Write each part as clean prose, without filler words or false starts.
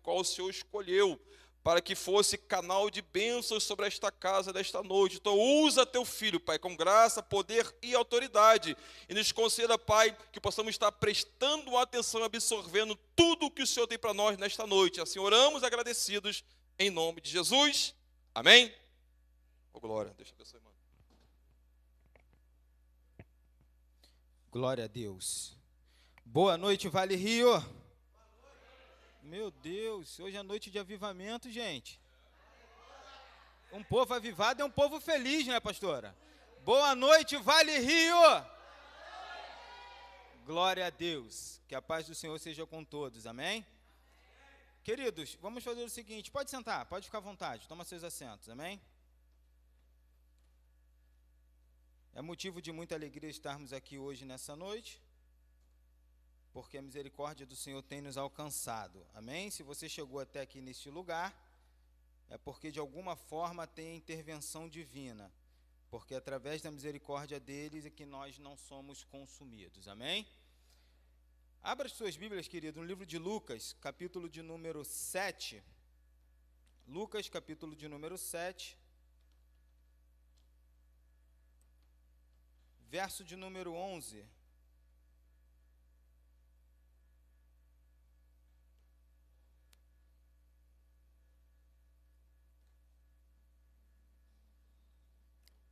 qual o Senhor escolheu, para que fosse canal de bênçãos sobre esta casa desta noite. Então usa teu filho, Pai, com graça, poder e autoridade, e nos conceda, Pai, que possamos estar prestando atenção, absorvendo tudo o que o Senhor tem para nós nesta noite. Assim oramos agradecidos, em nome de Jesus. Amém? Oh, glória, Deus te abençoe, mano. Glória a Deus. Boa noite, Vale Rio. Meu Deus, hoje é noite de avivamento, gente. Um povo avivado é um povo feliz, né, pastora? Boa noite, Vale Rio. Glória a Deus. Que a paz do Senhor seja com todos, amém? Queridos, vamos fazer o seguinte, pode sentar, pode ficar à vontade, toma seus assentos, amém? É motivo de muita alegria estarmos aqui hoje nessa noite, porque a misericórdia do Senhor tem nos alcançado, amém? Se você chegou até aqui neste lugar, é porque de alguma forma tem intervenção divina, porque através da misericórdia deles é que nós não somos consumidos, amém? Abra as suas Bíblias, querido, no livro de Lucas, capítulo de número 7, Lucas, capítulo de número 7, verso de número 11.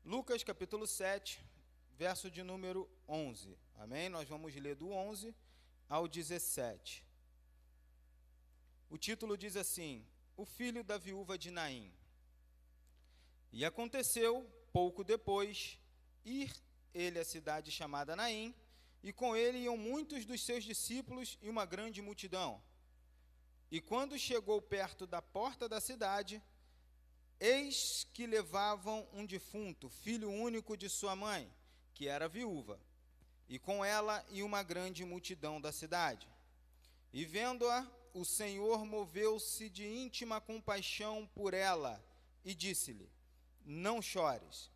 Lucas capítulo 7, verso de número 11, amém? Nós vamos ler do 11 ao 17. O título diz assim: O filho da viúva de Naim. E aconteceu, pouco depois, ir ele à cidade chamada Naim, e com ele iam muitos dos seus discípulos e uma grande multidão. E quando chegou perto da porta da cidade, eis que levavam um defunto, filho único de sua mãe, que era viúva, e com ela ia uma grande multidão da cidade. E vendo-a, o Senhor moveu-se de íntima compaixão por ela, e disse-lhe: Não chores.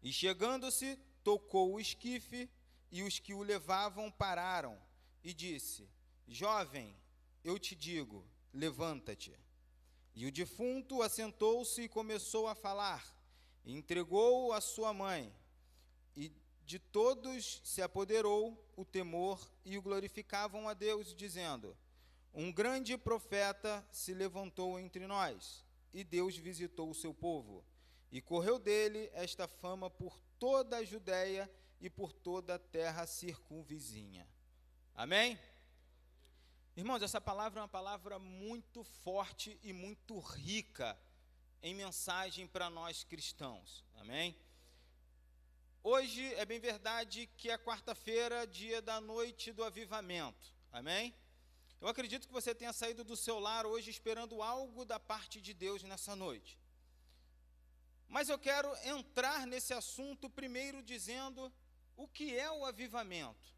E chegando-se, tocou o esquife, e os que o levavam pararam, e disse: Jovem, eu te digo, levanta-te. E o defunto assentou-se e começou a falar, e entregou-o à sua mãe. E de todos se apoderou o temor, e o glorificavam a Deus, dizendo: Um grande profeta se levantou entre nós, e Deus visitou o seu povo. E correu dele esta fama por toda a Judéia e por toda a terra circunvizinha. Amém? Irmãos, essa palavra é uma palavra muito forte e muito rica em mensagem para nós cristãos. Amém? Hoje é bem verdade que é quarta-feira, dia da noite do avivamento. Amém? Eu acredito que você tenha saído do seu lar hoje esperando algo da parte de Deus nessa noite. Mas eu quero entrar nesse assunto primeiro dizendo o que é o avivamento.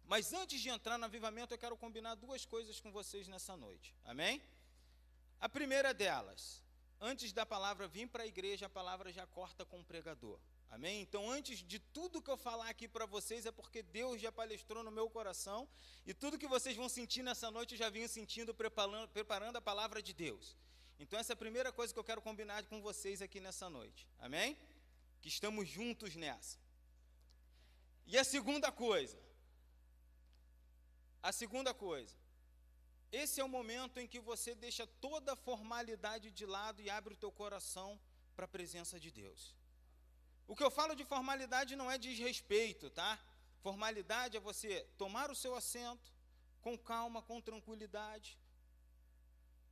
Mas antes de entrar no avivamento, eu quero combinar duas coisas com vocês nessa noite. Amém? A primeira delas, antes da palavra vir para a igreja, a palavra já corta com o pregador. Amém? Então, antes de tudo que eu falar aqui para vocês, é porque Deus já palestrou no meu coração, e tudo que vocês vão sentir nessa noite, eu já vinha sentindo, preparando a palavra de Deus. Então, essa é a primeira coisa que eu quero combinar com vocês aqui nessa noite. Amém? Que estamos juntos nessa. E a segunda coisa, esse é o momento em que você deixa toda a formalidade de lado e abre o teu coração para a presença de Deus. O que eu falo de formalidade não é desrespeito, tá? Formalidade é você tomar o seu assento com calma, com tranquilidade,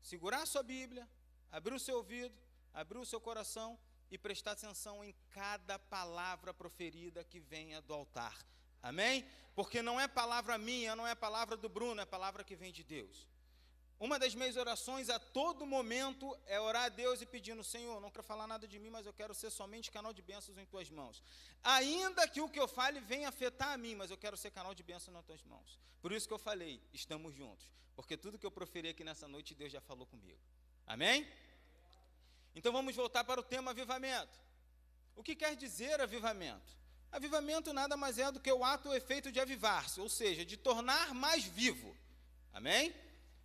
segurar a sua Bíblia, abrir o seu ouvido, abrir o seu coração e prestar atenção em cada palavra proferida que venha do altar. Amém? Porque não é palavra minha, não é palavra do Bruno, é palavra que vem de Deus. Uma das minhas orações a todo momento é orar a Deus e pedindo: Senhor, não quero falar nada de mim, mas eu quero ser somente canal de bênçãos em tuas mãos. Ainda que o que eu fale venha afetar a mim, mas eu quero ser canal de bênçãos nas tuas mãos. Por isso que eu falei, estamos juntos. Porque tudo que eu proferi aqui nessa noite, Deus já falou comigo. Amém? Então vamos voltar para o tema avivamento. O que quer dizer avivamento? Avivamento nada mais é do que o ato ou efeito de avivar-se, ou seja, de tornar mais vivo. Amém?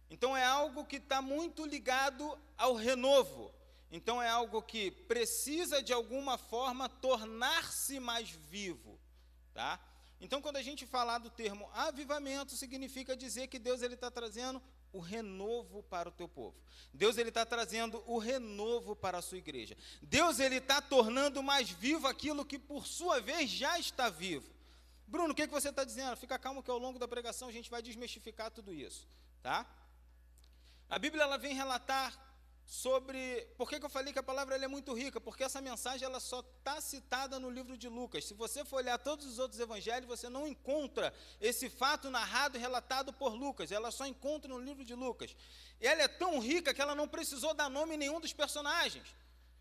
Então é algo que está muito ligado ao renovo. Então é algo que precisa de alguma forma tornar-se mais vivo, tá? Então quando a gente falar do termo avivamento, significa dizer que Deus ele está trazendo o renovo para o teu povo. Deus ele está trazendo o renovo para a sua igreja. Deus ele está tornando mais vivo aquilo que por sua vez já está vivo. Bruno, o que você está dizendo? Fica calmo que ao longo da pregação a gente vai desmistificar tudo isso, tá? A Bíblia ela vem relatar sobre... Por que eu falei que a palavra ela é muito rica? Porque essa mensagem ela só está citada no livro de Lucas. Se você for olhar todos os outros evangelhos, você não encontra esse fato narrado e relatado por Lucas. Ela só encontra no livro de Lucas. E ela é tão rica que ela não precisou dar nome a nenhum dos personagens.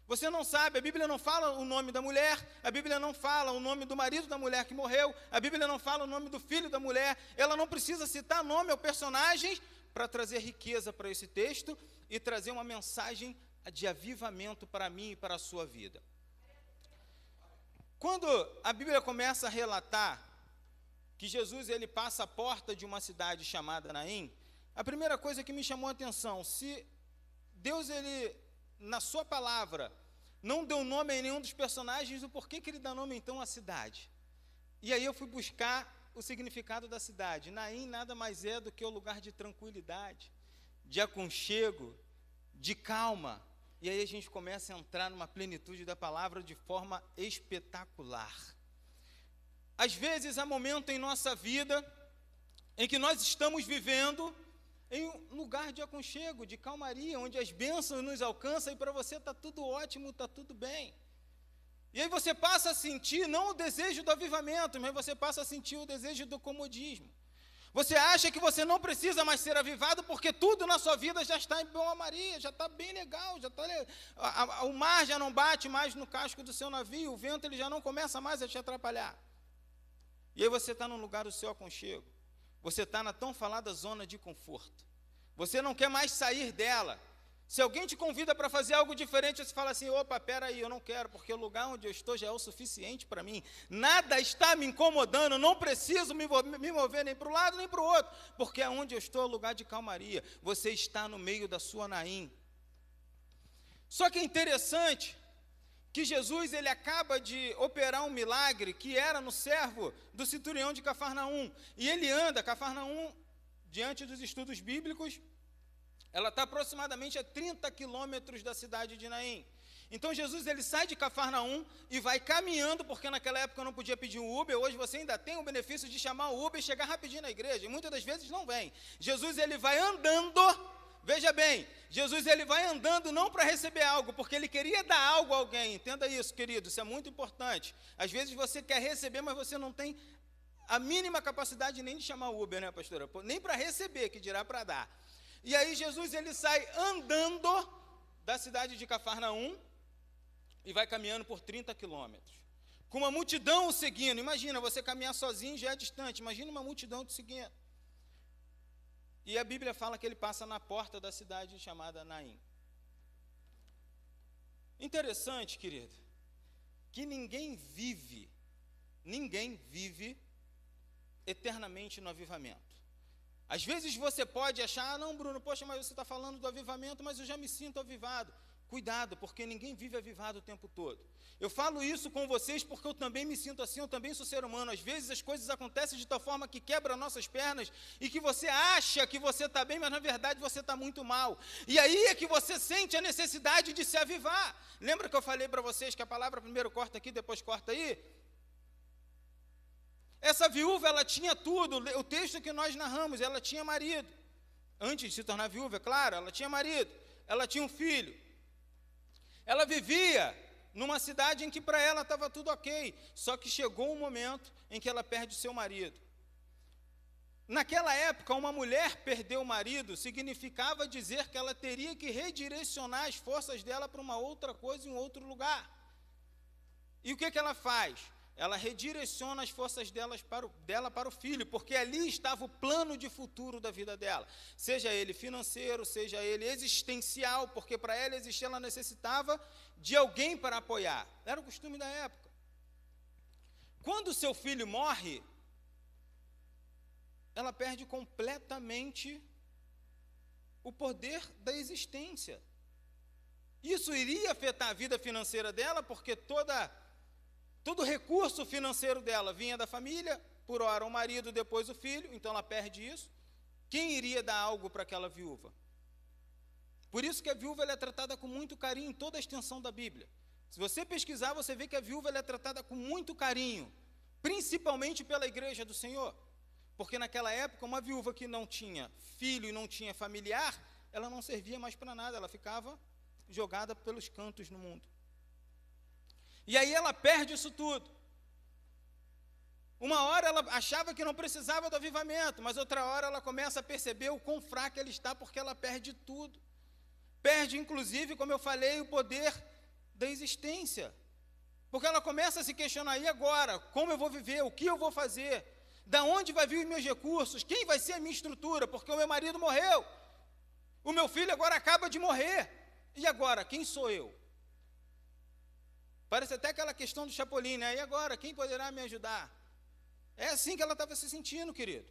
Você não sabe, a Bíblia não fala o nome da mulher, a Bíblia não fala o nome do marido da mulher que morreu, a Bíblia não fala o nome do filho da mulher, ela não precisa citar nome ao personagem para trazer riqueza para esse texto e trazer uma mensagem de avivamento para mim e para a sua vida. Quando a Bíblia começa a relatar que Jesus ele passa a porta de uma cidade chamada Naim, a primeira coisa que me chamou a atenção, se Deus ele, na sua palavra, não deu nome a nenhum dos personagens, o porquê que ele dá nome então à cidade? E aí eu fui buscar o significado da cidade. Naim nada mais é do que o lugar de tranquilidade, de aconchego, de calma. E aí a gente começa a entrar numa plenitude da palavra de forma espetacular. Às vezes há momento em nossa vida em que nós estamos vivendo em um lugar de aconchego, de calmaria, onde as bênçãos nos alcançam e para você está tudo ótimo, está tudo bem. E aí você passa a sentir não o desejo do avivamento, mas você passa a sentir o desejo do comodismo. Você acha que você não precisa mais ser avivado porque tudo na sua vida já está em boa-maria, já está bem legal, já está, o mar já não bate mais no casco do seu navio, o vento ele já não começa mais a te atrapalhar. E aí você está no lugar do seu aconchego, você está na tão falada zona de conforto, você não quer mais sair dela. Se alguém te convida para fazer algo diferente, você fala assim, opa, peraí, eu não quero, porque o lugar onde eu estou já é o suficiente para mim, nada está me incomodando, não preciso me mover nem para um lado nem para o outro, porque onde eu estou é o lugar de calmaria, você está no meio da sua Naim. Só que é interessante que Jesus ele acaba de operar um milagre que era no servo do centurião de Cafarnaum, e ele anda, Cafarnaum, diante dos estudos bíblicos, ela está aproximadamente a 30 quilômetros da cidade de Naim. Então Jesus ele sai de Cafarnaum e vai caminhando, porque naquela época eu não podia pedir um Uber, hoje você ainda tem o benefício de chamar o Uber e chegar rapidinho na igreja, e muitas das vezes não vem. Jesus ele vai andando, veja bem, Jesus ele vai andando não para receber algo, porque ele queria dar algo a alguém, entenda isso, querido, isso é muito importante. Às vezes você quer receber, mas você não tem a mínima capacidade nem de chamar o Uber, né, pastora? Nem para receber, que dirá para dar. E aí Jesus ele sai andando da cidade de Cafarnaum e vai caminhando por 30 quilômetros, com uma multidão o seguindo. Imagina, você caminhar sozinho já é distante, imagina uma multidão te seguindo. E a Bíblia fala que ele passa na porta da cidade chamada Naim. Interessante, querido, que ninguém vive eternamente no avivamento. Às vezes você pode achar, não, Bruno, poxa, mas você está falando do avivamento, mas eu já me sinto avivado. Cuidado, porque ninguém vive avivado o tempo todo. Eu falo isso com vocês porque eu também me sinto assim, eu também sou ser humano. Às vezes as coisas acontecem de tal forma que quebra nossas pernas e que você acha que você está bem, mas na verdade você está muito mal. E aí é que você sente a necessidade de se avivar. Lembra que eu falei para vocês que a palavra primeiro corta aqui, depois corta aí? Essa viúva, ela tinha tudo, o texto que nós narramos, ela tinha marido. Antes de se tornar viúva, é claro, ela tinha marido, ela tinha um filho. Ela vivia numa cidade em que para ela estava tudo ok, só que chegou um momento em que ela perde seu marido. Naquela época, uma mulher perder o marido significava dizer que ela teria que redirecionar as forças dela para uma outra coisa, em um outro lugar. E o que ela faz? Ela redireciona as forças dela para o filho, porque ali estava o plano de futuro da vida dela. Seja ele financeiro, seja ele existencial, porque para ela existir, ela necessitava de alguém para apoiar. Era o costume da época. Quando o seu filho morre, ela perde completamente o poder da existência. Isso iria afetar a vida financeira dela, porque todo recurso financeiro dela vinha da família, por hora o marido, depois o filho, então ela perde isso. Quem iria dar algo para aquela viúva? Por isso que a viúva ela é tratada com muito carinho em toda a extensão da Bíblia. Se você pesquisar, você vê que a viúva ela é tratada com muito carinho, principalmente pela igreja do Senhor. Porque naquela época, uma viúva que não tinha filho e não tinha familiar, ela não servia mais para nada, ela ficava jogada pelos cantos no mundo. E aí ela perde isso tudo. Uma hora ela achava que não precisava do avivamento, mas outra hora ela começa a perceber o quão fraca ela está, porque ela perde tudo. Perde, inclusive, como eu falei, o poder da existência. Porque ela começa a se questionar, e agora? Como eu vou viver? O que eu vou fazer? Da onde vai vir os meus recursos? Quem vai ser a minha estrutura? Porque o meu marido morreu. O meu filho agora acaba de morrer. E agora? Quem sou eu? Parece até aquela questão do Chapolin, né? E agora? Quem poderá me ajudar? É assim que ela estava se sentindo, querido.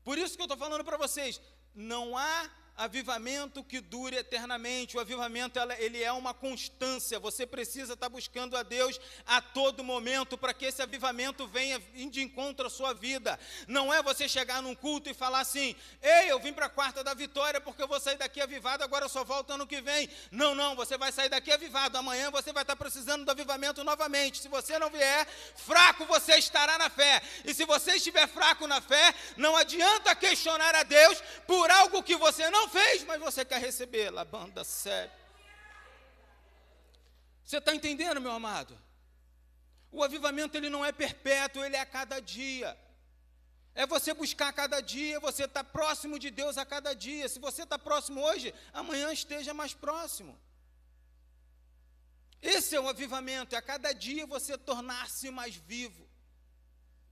Por isso que eu estou falando para vocês, não há avivamento que dure eternamente. O avivamento ele é uma constância. Você precisa estar buscando a Deus a todo momento para que esse avivamento venha de encontro à sua vida. Não é você chegar num culto e falar assim: ei, eu vim para a quarta da vitória porque eu vou sair daqui avivado, agora eu só volto ano que vem. Não, você vai sair daqui avivado. Amanhã você vai estar precisando do avivamento novamente. Se você não vier, fraco você estará na fé. E se você estiver fraco na fé, não adianta questionar a Deus por algo que você não fez, mas você quer receber. Labanda sério. Você está entendendo, meu amado? O avivamento ele não é perpétuo, ele é a cada dia. É você buscar a cada dia, você está próximo de Deus a cada dia. Se você está próximo hoje, amanhã esteja mais próximo. Esse é o avivamento, é a cada dia você tornar-se mais vivo.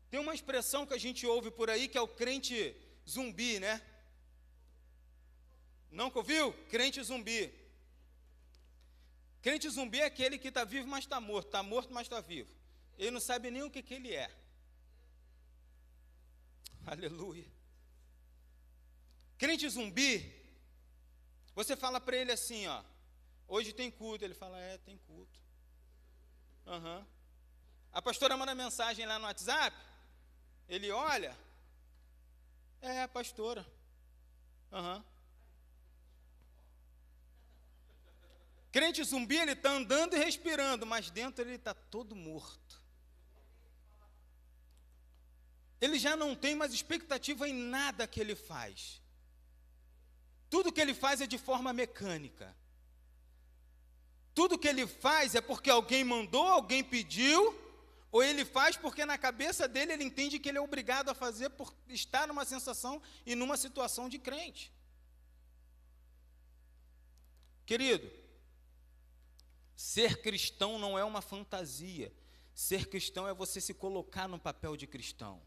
Tem uma expressão que a gente ouve por aí, que é o crente zumbi, né? Nunca ouviu? Crente zumbi. Crente zumbi é aquele que está vivo, mas está morto, mas está vivo. Ele não sabe nem o que ele é. Aleluia. Crente zumbi, você fala para ele assim, ó, hoje tem culto. Ele fala, tem culto. A pastora manda mensagem lá no WhatsApp, ele olha, a pastora. Crente zumbi, ele está andando e respirando, mas dentro ele está todo morto. Ele já não tem mais expectativa em nada que ele faz. Tudo que ele faz é de forma mecânica. Tudo que ele faz é porque alguém mandou, alguém pediu, ou ele faz porque na cabeça dele ele entende que ele é obrigado a fazer por estar numa sensação e numa situação de crente. Querido, ser cristão não é uma fantasia. Ser cristão é você se colocar no papel de cristão.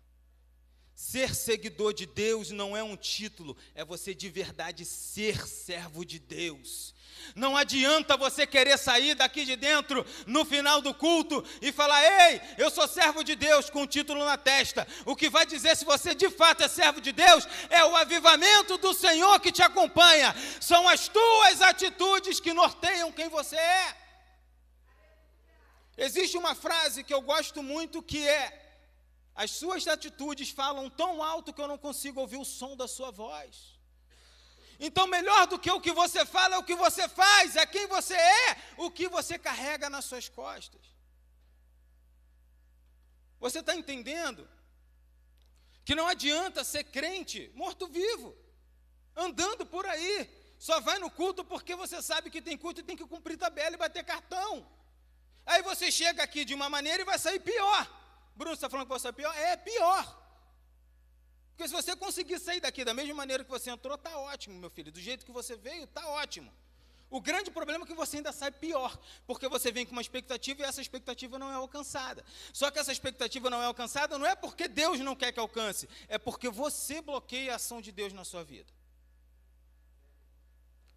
Ser seguidor de Deus não é um título, é você de verdade ser servo de Deus. Não adianta você querer sair daqui de dentro no final do culto e falar: ei, eu sou servo de Deus, com o título na testa. O que vai dizer se você de fato é servo de Deus é o avivamento do Senhor que te acompanha. São as tuas atitudes que norteiam quem você é. Existe uma frase que eu gosto muito que é: as suas atitudes falam tão alto que eu não consigo ouvir o som da sua voz. Então, melhor do que o que você fala é o que você faz, é quem você é, o que você carrega nas suas costas. Você está entendendo? Que não adianta ser crente morto-vivo, andando por aí, só vai no culto porque você sabe que tem culto e tem que cumprir tabela e bater cartão. Aí você chega aqui de uma maneira e vai sair pior. Bruno, você está falando que vai sair pior? É pior. Porque se você conseguir sair daqui da mesma maneira que você entrou, está ótimo, meu filho. Do jeito que você veio, está ótimo. O grande problema é que você ainda sai pior, porque você vem com uma expectativa e essa expectativa não é alcançada. Só que essa expectativa não é alcançada não é porque Deus não quer que alcance, é porque você bloqueia a ação de Deus na sua vida.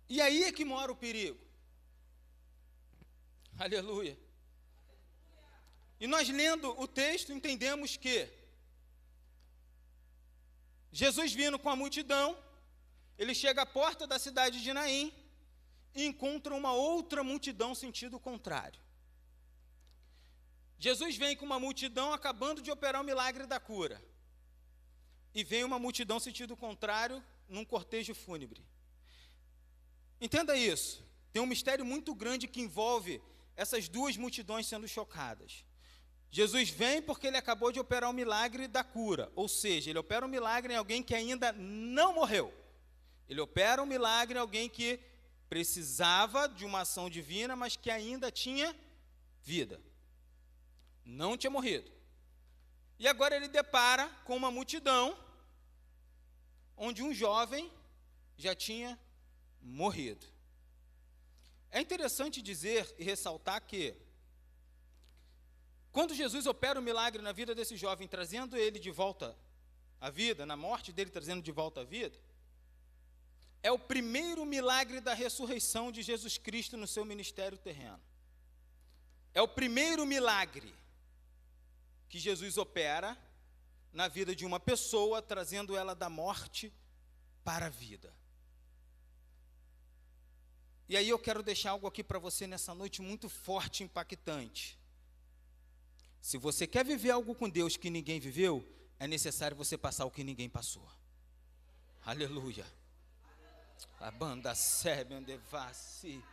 E aí é que mora o perigo. Aleluia. E nós lendo o texto entendemos que Jesus vindo com a multidão, ele chega à porta da cidade de Naim e encontra uma outra multidão sentido contrário. Jesus vem com uma multidão acabando de operar o milagre da cura. E vem uma multidão sentido contrário num cortejo fúnebre. Entenda isso. Tem um mistério muito grande que envolve essas duas multidões sendo chocadas. Jesus vem porque ele acabou de operar o milagre da cura. Ou seja, ele opera um milagre em alguém que ainda não morreu. Ele opera um milagre em alguém que precisava de uma ação divina, mas que ainda tinha vida. Não tinha morrido. E agora ele depara com uma multidão onde um jovem já tinha morrido. É interessante dizer e ressaltar que, quando Jesus opera o milagre na vida desse jovem, trazendo ele de volta à vida, na morte dele trazendo de volta à vida, é o primeiro milagre da ressurreição de Jesus Cristo no seu ministério terreno. É o primeiro milagre que Jesus opera na vida de uma pessoa, trazendo ela da morte para a vida. E aí eu quero deixar algo aqui para você nessa noite muito forte e impactante. Se você quer viver algo com Deus que ninguém viveu, é necessário você passar o que ninguém passou. Aleluia. A banda serve onde vai-se.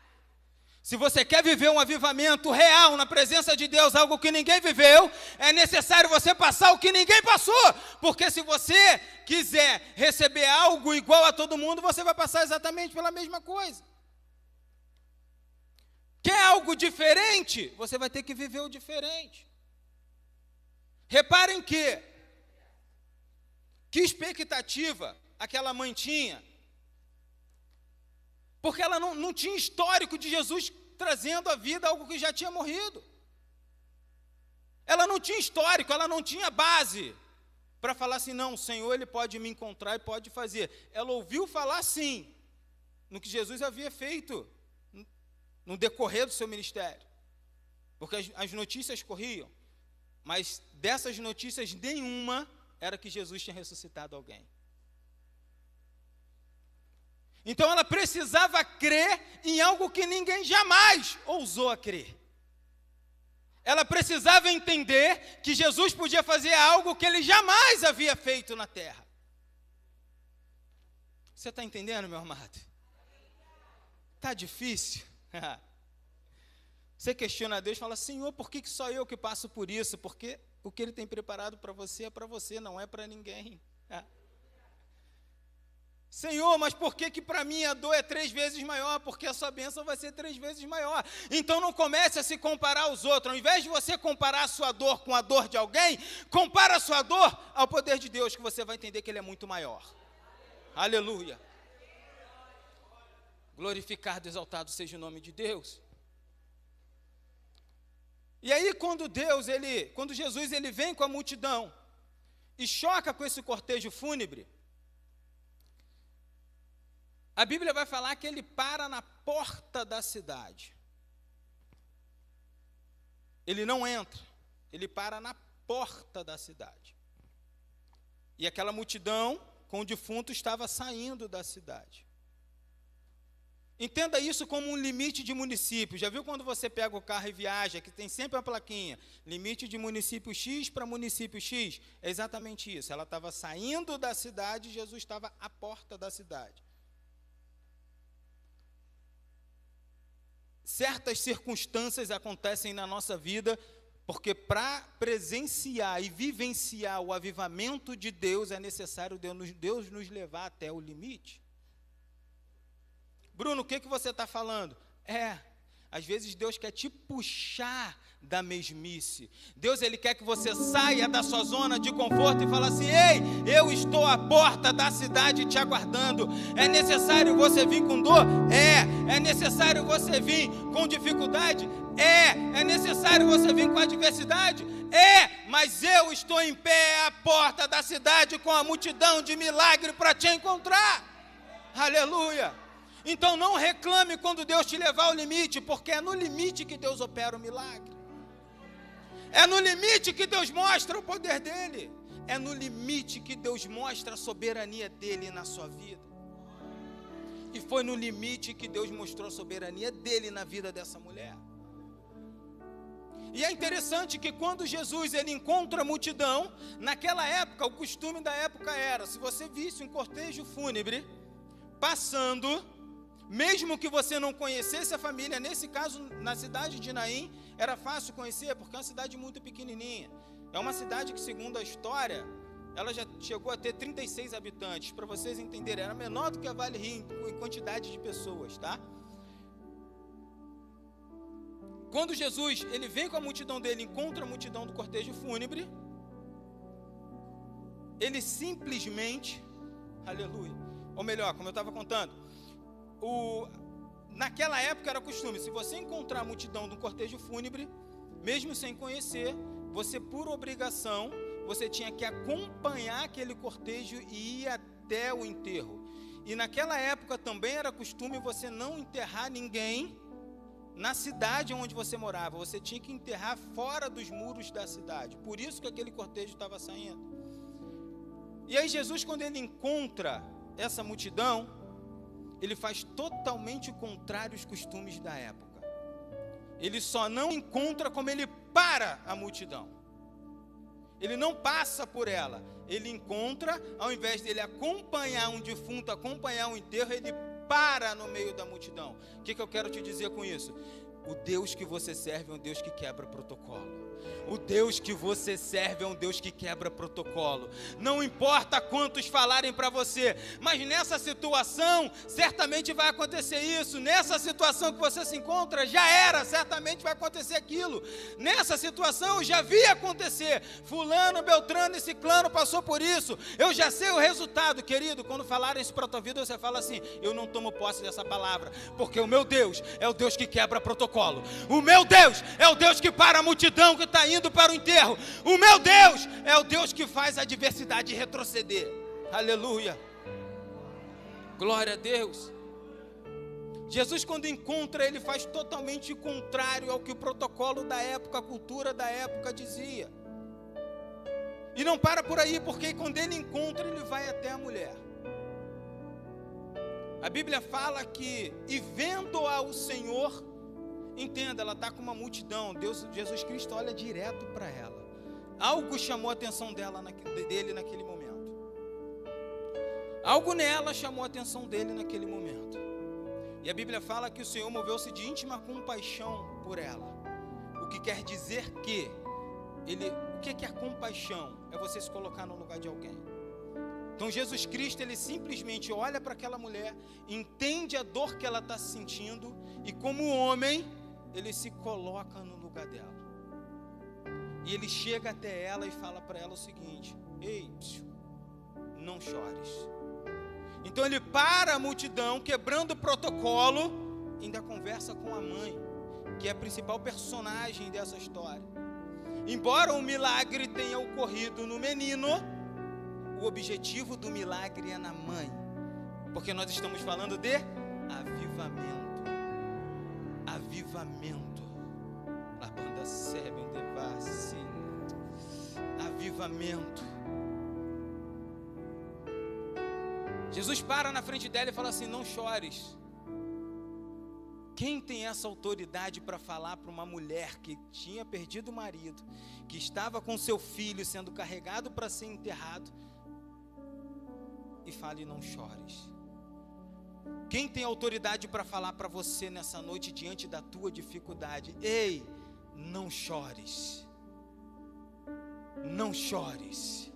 Se você quer viver um avivamento real na presença de Deus, algo que ninguém viveu, é necessário você passar o que ninguém passou. Porque se você quiser receber algo igual a todo mundo, você vai passar exatamente pela mesma coisa. Quer algo diferente? Você vai ter que viver o diferente. Reparem que expectativa aquela mãe tinha. Porque ela não tinha histórico de Jesus trazendo à vida algo que já tinha morrido. Ela não tinha histórico, ela não tinha base para falar assim, não, o Senhor ele pode me encontrar e pode fazer. Ela ouviu falar sim, no que Jesus havia feito no decorrer do seu ministério. Porque as notícias corriam, mas dessas notícias nenhuma era que Jesus tinha ressuscitado alguém. Então ela precisava crer em algo que ninguém jamais ousou a crer. Ela precisava entender que Jesus podia fazer algo que ele jamais havia feito na terra. Você está entendendo, meu amado? Está difícil? Você questiona a Deus e fala, Senhor, por que só eu que passo por isso? Porque o que Ele tem preparado para você é para você, não é para ninguém. Senhor, mas por que para mim a dor é 3 vezes maior? Porque a sua bênção vai ser 3 vezes maior. Então não comece a se comparar aos outros. Ao invés de você comparar a sua dor com a dor de alguém, compara a sua dor ao poder de Deus, que você vai entender que Ele é muito maior. Aleluia. Glorificado, exaltado seja o nome de Deus. E aí quando Jesus ele vem com a multidão e choca com esse cortejo fúnebre, a Bíblia vai falar que ele para na porta da cidade. Ele não entra, ele para na porta da cidade. E aquela multidão com o defunto estava saindo da cidade. Entenda isso como um limite de município. Já viu quando você pega o carro e viaja, que tem sempre uma plaquinha, limite de município X para município X? É exatamente isso. Ela estava saindo da cidade e Jesus estava à porta da cidade. Certas circunstâncias acontecem na nossa vida, porque para presenciar e vivenciar o avivamento de Deus, é necessário Deus nos levar até o limite. Bruno, o que você está falando? Às vezes Deus quer te puxar da mesmice. Deus ele quer que você saia da sua zona de conforto e fale assim, ei, eu estou à porta da cidade te aguardando. É necessário você vir com dor? É necessário você vir com dificuldade? É necessário você vir com adversidade? Mas eu estou em pé à porta da cidade com a multidão de milagre para te encontrar. Aleluia. Então não reclame quando Deus te levar ao limite, porque é no limite que Deus opera o milagre. É no limite que Deus mostra o poder dele. É no limite que Deus mostra a soberania dele na sua vida. E foi no limite que Deus mostrou a soberania dele na vida dessa mulher. E é interessante que quando Jesus ele encontra a multidão, naquela época, o costume da época era, se você visse um cortejo fúnebre passando, mesmo que você não conhecesse a família, nesse caso, na cidade de Naim, era fácil conhecer, porque é uma cidade muito pequenininha. É uma cidade que, segundo a história, ela já chegou a ter 36 habitantes. Para vocês entenderem, era menor do que a Vale Rio em quantidade de pessoas, tá? Quando Jesus ele vem com a multidão dele, encontra a multidão do cortejo fúnebre, ele simplesmente, aleluia, ou melhor, como eu estava contando, naquela época era costume, se você encontrar a multidão de um cortejo fúnebre, mesmo sem conhecer, você por obrigação, você tinha que acompanhar aquele cortejo e ir até o enterro. E naquela época também era costume você não enterrar ninguém na cidade onde você morava, você tinha que enterrar fora dos muros da cidade. Por isso que aquele cortejo estava saindo. E aí Jesus, quando ele encontra essa multidão, ele faz totalmente o contrário aos costumes da época. Ele só não encontra, como ele para a multidão. Ele não passa por ela. Ele encontra, ao invés dele acompanhar um defunto, acompanhar um enterro, ele para no meio da multidão. O que eu quero te dizer com isso? O Deus que você serve é um Deus que quebra protocolo. O Deus que você serve é um Deus que quebra protocolo. Não importa quantos falarem para você, mas nessa situação, certamente vai acontecer isso. Nessa situação que você se encontra, já era, certamente vai acontecer aquilo. Nessa situação, eu já vi acontecer. Fulano, Beltrano e Ciclano passou por isso. Eu já sei o resultado, querido. Quando falarem isso para a tua vida, você fala assim: eu não tomo posse dessa palavra, porque o meu Deus é o Deus que quebra protocolo. O meu Deus é o Deus que para a multidão que está indo para o enterro. O meu Deus é o Deus que faz a adversidade retroceder. Aleluia. Glória a Deus. Jesus, quando encontra, ele faz totalmente o contrário ao que o protocolo da época, a cultura da época dizia. E não para por aí, porque quando ele encontra, ele vai até a mulher. A Bíblia fala que, e vendo-a o Senhor, entenda, ela está com uma multidão. Jesus Cristo olha direto para ela. Algo chamou a atenção dele naquele momento. Algo nela chamou a atenção dele naquele momento. E a Bíblia fala que o Senhor moveu-se de íntima compaixão por ela. O que quer dizer que o que é compaixão? É você se colocar no lugar de alguém. Então Jesus Cristo, ele simplesmente olha para aquela mulher, entende a dor que ela está sentindo, e como homem, ele se coloca no lugar dela. E ele chega até ela e fala para ela o seguinte: ei, não chores. Então ele para a multidão, quebrando o protocolo, ainda conversa com a mãe, que é a principal personagem dessa história. Embora o milagre tenha ocorrido no menino, o objetivo do milagre é na mãe, porque nós estamos falando de avivamento. Avivamento. A banda serve um devasse. Avivamento. Jesus para na frente dela e fala assim: não chores. Quem tem essa autoridade para falar para uma mulher que tinha perdido o marido, que estava com seu filho sendo carregado para ser enterrado, e fale: não chores? Quem tem autoridade para falar para você nessa noite diante da tua dificuldade: ei, não chores. Não chores.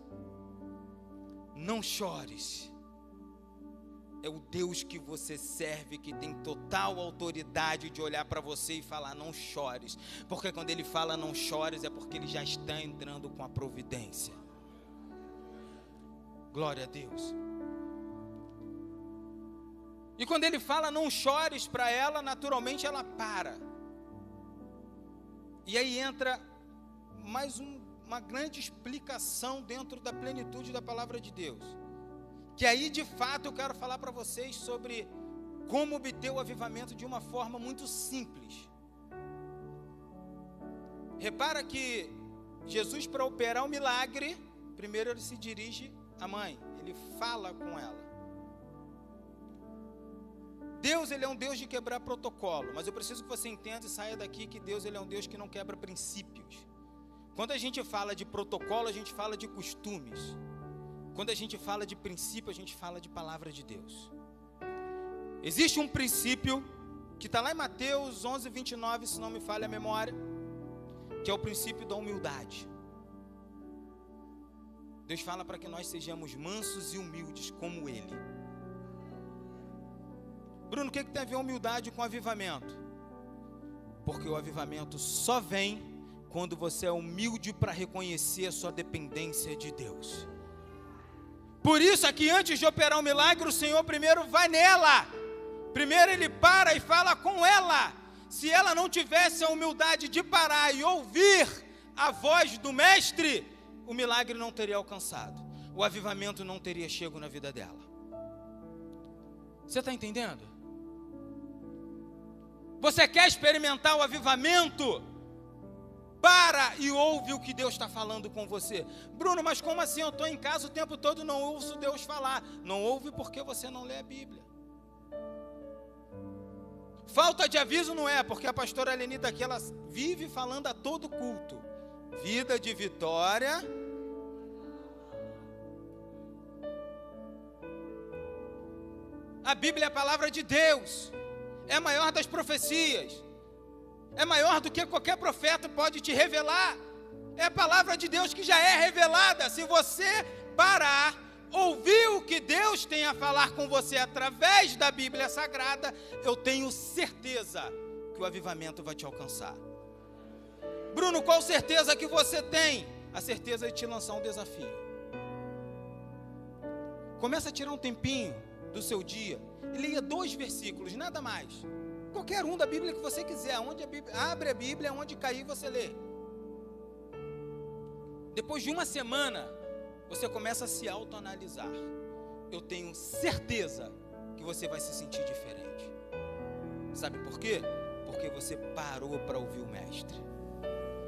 Não chores. É o Deus que você serve que tem total autoridade de olhar para você e falar: não chores. Porque quando ele fala não chores, é porque ele já está entrando com a providência. Glória a Deus. E quando ele fala não chores para ela, naturalmente ela para. E aí entra mais uma grande explicação dentro da plenitude da palavra de Deus. Que aí de fato eu quero falar para vocês sobre como obter o avivamento de uma forma muito simples. Repara que Jesus, para operar o milagre, primeiro ele se dirige à mãe, ele fala com ela. Deus, ele é um Deus de quebrar protocolo, mas eu preciso que você entenda e saia daqui que Deus, ele é um Deus que não quebra princípios. Quando a gente fala de protocolo, a gente fala de costumes. Quando a gente fala de princípio, a gente fala de palavra de Deus. Existe um princípio que está lá em Mateus 11, 29, se não me falha a memória, que é o princípio da humildade. Deus fala para que nós sejamos mansos e humildes como Ele. Bruno, o que tem a ver a humildade com avivamento? Porque o avivamento só vem quando você é humilde para reconhecer a sua dependência de Deus. Por isso aqui, antes de operar um milagre, o Senhor primeiro vai nela. Primeiro Ele para e fala com ela. Se ela não tivesse a humildade de parar e ouvir a voz do Mestre, o milagre não teria alcançado. O avivamento não teria chegado na vida dela. Você está entendendo? Você quer experimentar o avivamento? Para e ouve o que Deus está falando com você. Bruno, mas como assim? Eu estou em casa o tempo todo e não ouço Deus falar. Não ouve porque você não lê a Bíblia. Falta de aviso não é, porque a pastora Alenita aqui, ela vive falando a todo culto. Vida de vitória. A Bíblia é a palavra de Deus. É a maior das profecias. É maior do que qualquer profeta pode te revelar. É a palavra de Deus que já é revelada. Se você parar, ouvir o que Deus tem a falar com você através da Bíblia Sagrada, eu tenho certeza que o avivamento vai te alcançar. Bruno, qual certeza que você tem? A certeza de te lançar um desafio. Começa a tirar um tempinho do seu dia e leia 2 versículos, nada mais. Qualquer um da Bíblia que você quiser, onde a Bíblia, abre a Bíblia, onde cair você lê. Depois de uma semana, você começa a se autoanalisar. Eu tenho certeza que você vai se sentir diferente. Sabe por quê? Porque você parou para ouvir o Mestre.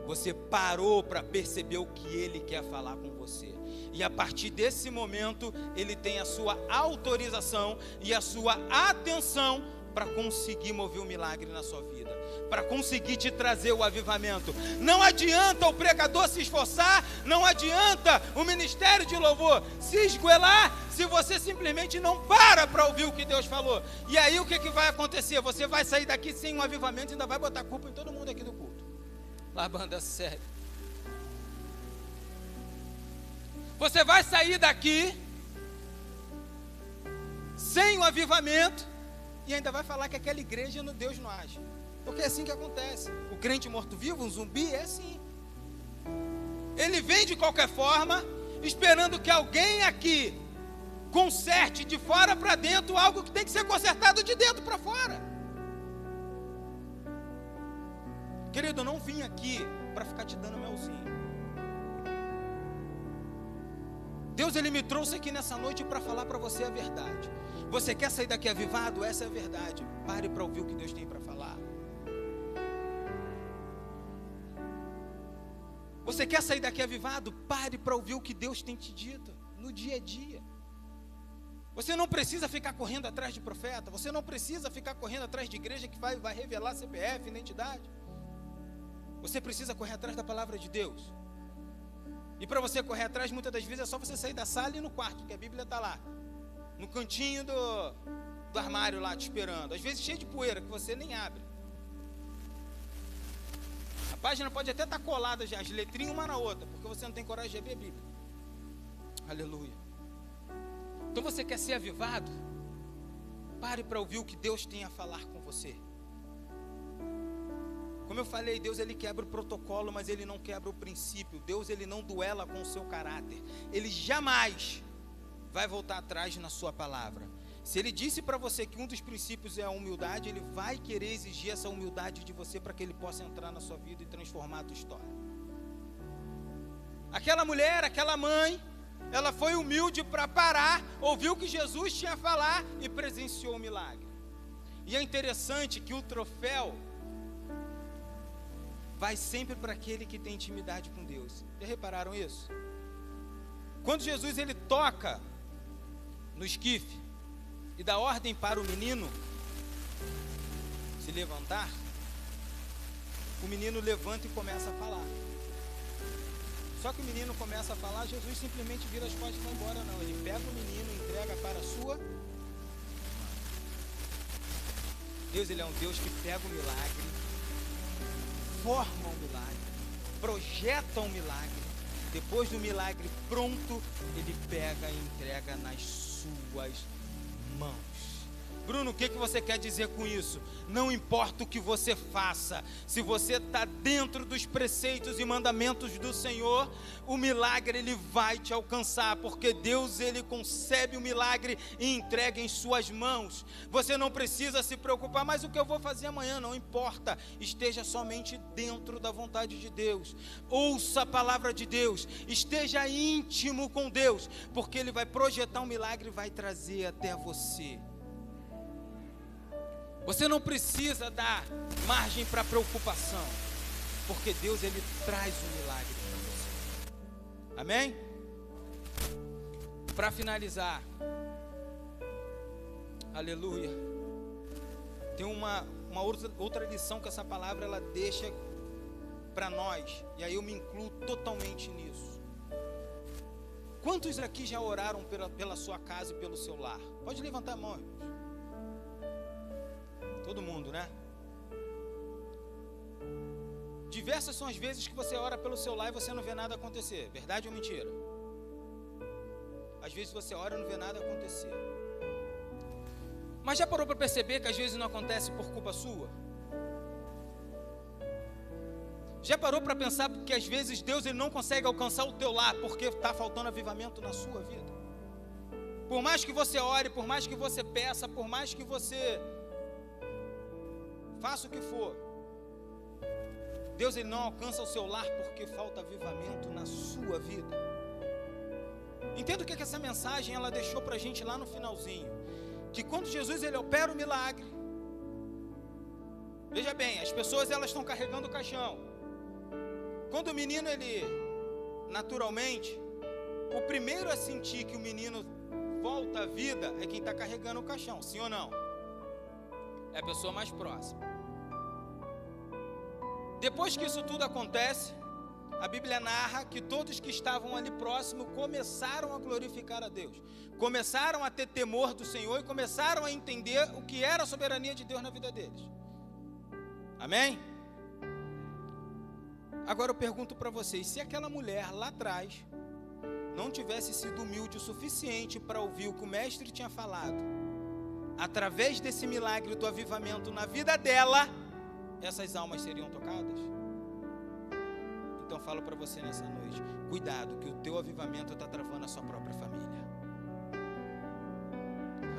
Você parou para perceber o que Ele quer falar com você. E a partir desse momento, Ele tem a sua autorização e a sua atenção para conseguir mover um milagre na sua vida, para conseguir te trazer o avivamento. Não adianta o pregador se esforçar, não adianta o ministério de louvor se esgoelar, se você simplesmente não para ouvir o que Deus falou. E aí o que vai acontecer? Você vai sair daqui sem um avivamento e ainda vai botar culpa em todo mundo aqui do culto. Lá, banda séria. Você vai sair daqui sem o avivamento e ainda vai falar que aquela igreja Deus não age. Porque é assim que acontece. O crente morto-vivo, um zumbi, é assim. Ele vem de qualquer forma, esperando que alguém aqui conserte de fora para dentro algo que tem que ser consertado de dentro para fora. Querido, eu não vim aqui para ficar te dando melzinho. Deus, Ele me trouxe aqui nessa noite para falar para você a verdade. Você quer sair daqui avivado? Essa é a verdade. Pare para ouvir o que Deus tem para falar. Você quer sair daqui avivado? Pare para ouvir o que Deus tem te dito no dia a dia. Você não precisa ficar correndo atrás de profeta. Você não precisa ficar correndo atrás de igreja que vai revelar CPF, identidade. Você precisa correr atrás da palavra de Deus. E para você correr atrás, muitas das vezes é só você sair da sala e ir no quarto, porque a Bíblia está lá, no cantinho do armário lá, te esperando. Às vezes cheio de poeira, que você nem abre. A página pode até estar colada já, as letrinhas uma na outra, porque você não tem coragem de abrir a Bíblia. Aleluia. Então você quer ser avivado? Pare para ouvir o que Deus tem a falar com você. Como eu falei, Deus, Ele quebra o protocolo, mas Ele não quebra o princípio. Deus, Ele não duela com o seu caráter. Ele jamais vai voltar atrás na sua palavra. Se Ele disse para você que um dos princípios é a humildade, Ele vai querer exigir essa humildade de você para que Ele possa entrar na sua vida e transformar a tua história. Aquela mulher, aquela mãe, ela foi humilde para parar, ouviu o que Jesus tinha a falar e presenciou o milagre. E é interessante que o troféu vai sempre para aquele que tem intimidade com Deus. Já repararam isso? Quando Jesus ele toca no esquife e dá ordem para o menino, se levantar, o menino levanta e começa a falar. Só que o menino começa a falar, Jesus simplesmente vira as costas e vai embora. Não, ele pega o menino e entrega para a sua mãe. Deus, ele é um Deus que pega o milagre, forma um milagre, projeta um milagre. Depois do milagre pronto, ele pega e entrega nas suas mãos. Bruno, o que você quer dizer com isso? Não importa o que você faça, se você está dentro dos preceitos e mandamentos do Senhor, o milagre ele vai te alcançar, porque Deus ele concebe o milagre e entrega em suas mãos. Você não precisa se preocupar, mas o que eu vou fazer amanhã? Não importa, esteja somente dentro da vontade de Deus, ouça a palavra de Deus, esteja íntimo com Deus, porque Ele vai projetar um milagre e vai trazer até você. Você não precisa dar margem para preocupação, porque Deus ele traz um milagre para você. Amém? Para finalizar, aleluia, tem uma outra lição que essa palavra ela deixa para nós, e aí eu me incluo totalmente nisso. Quantos aqui já oraram pela sua casa e pelo seu lar? Pode levantar a mão, irmãos. Todo mundo, né? Diversas são as vezes que você ora pelo seu lar e você não vê nada acontecer. Verdade ou mentira? Às vezes você ora e não vê nada acontecer. Mas já parou para perceber que às vezes não acontece por culpa sua? Já parou para pensar que às vezes Deus ele não consegue alcançar o teu lar porque está faltando avivamento na sua vida? Por mais que você ore, por mais que você peça, por mais que você faça o que for, Deus ele não alcança o seu lar porque falta avivamento na sua vida. Entenda o que essa mensagem ela deixou para a gente lá no finalzinho, que quando Jesus ele opera o milagre, veja bem, as pessoas elas estão carregando o caixão. Quando o menino ele, naturalmente, o primeiro a sentir que o menino volta à vida é quem está carregando o caixão, sim ou não? É a pessoa mais próxima. Depois que isso tudo acontece, a Bíblia narra que todos que estavam ali próximo começaram a glorificar a Deus, começaram a ter temor do Senhor e começaram a entender o que era a soberania de Deus na vida deles. Amém? Agora eu pergunto para vocês, se aquela mulher lá atrás não tivesse sido humilde o suficiente para ouvir o que o mestre tinha falado, através desse milagre do avivamento na vida dela, essas almas seriam tocadas? Então eu falo para você nessa noite, cuidado que o teu avivamento está travando a sua própria família.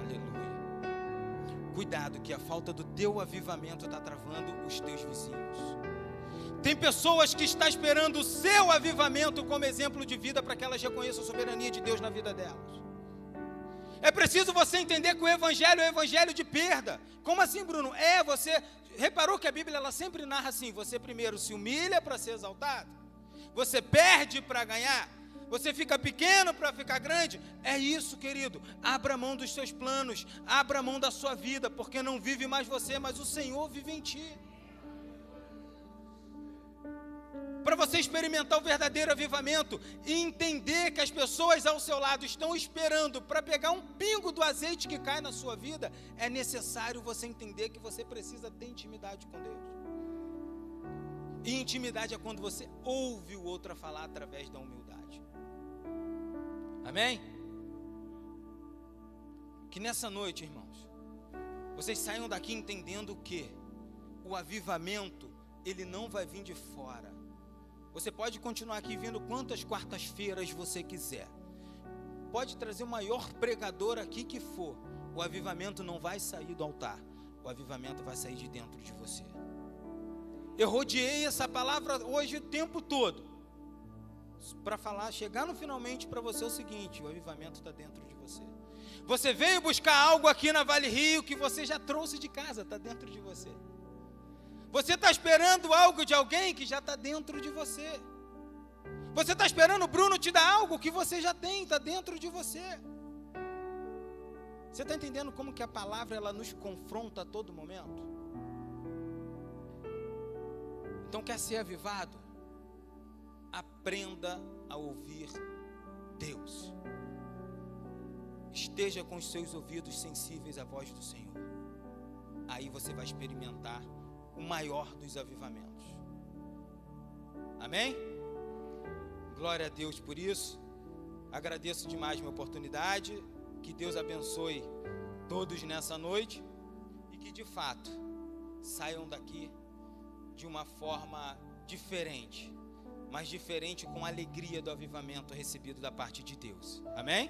Aleluia. Cuidado que a falta do teu avivamento está travando os teus vizinhos. Tem pessoas que estão esperando o seu avivamento como exemplo de vida para que elas reconheçam a soberania de Deus na vida delas. É preciso você entender que o evangelho é o evangelho de perda. Como assim, Bruno? Você reparou que a Bíblia ela sempre narra assim: você primeiro se humilha para ser exaltado, você perde para ganhar, você fica pequeno para ficar grande. É isso, querido. Abra mão dos seus planos, abra mão da sua vida, porque não vive mais você, mas o Senhor vive em ti. Para você experimentar o verdadeiro avivamento e entender que as pessoas ao seu lado estão esperando para pegar um pingo do azeite que cai na sua vida, é necessário você entender que você precisa ter intimidade com Deus. E intimidade é quando você ouve o outro falar através da humildade. Amém? Que nessa noite, irmãos, vocês saiam daqui entendendo que o avivamento, ele não vai vir de fora. Você pode continuar aqui vindo quantas quartas-feiras você quiser. Pode trazer o maior pregador aqui que for. O avivamento não vai sair do altar. O avivamento vai sair de dentro de você. Eu rodeei essa palavra hoje o tempo todo para falar, chegar no finalmente para você o seguinte: o avivamento está dentro de você. Você veio buscar algo aqui na Vale Rio que você já trouxe de casa, está dentro de você. Você está esperando algo de alguém que já está dentro de você. Você está esperando o Bruno te dar algo que você já tem, está dentro de você. Você está entendendo como que a palavra ela nos confronta a todo momento? Então, quer ser avivado? Aprenda a ouvir Deus. Esteja com os seus ouvidos sensíveis à voz do Senhor. Aí você vai experimentar o maior dos avivamentos. Amém? Glória a Deus por isso. Agradeço demais minha oportunidade. Que Deus abençoe todos nessa noite. E que de fato saiam daqui de uma forma diferente, mas diferente com a alegria do avivamento recebido da parte de Deus. Amém?